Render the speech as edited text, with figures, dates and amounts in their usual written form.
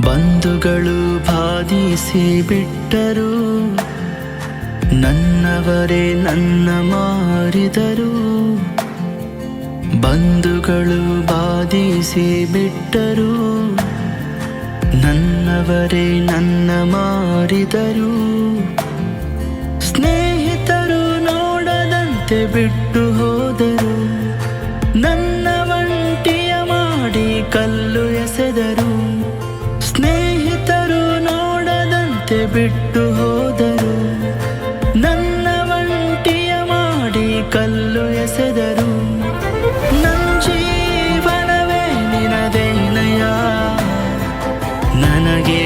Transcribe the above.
ಬಂಧುಗಳು ಬಾಧಿಸಿ ಬಿಟ್ಟರು, ನನ್ನವರೇ ನನ್ನ ಮಾರಿದರು. ಬಂಧುಗಳು ಬಾಧಿಸಿ ಬಿಟ್ಟರು, ನನ್ನವರೇ ನನ್ನ ಮಾರಿದರು. ಸ್ನೇಹಿತರು ನೋಡದಂತೆ ಬಿಟ್ಟು ಹೋದರು, ನನ್ನ ಒಂಟಿಯ ಮಾಡಿ ಕಲ್ಲು ಎಸೆದರು. ಸ್ನೇಹಿತರು ನೋಡದಂತೆ ಬಿಟ್ಟು ಹೋದರು, ನನ್ನ ಒಂಟಿಯ ಮಾಡಿ ಕಲ್ಲು ಎಸೆದರು. ನನ್ನ ಜೀವನವೇ ನಿನದೇನಯ್ಯ, ನನಗೆ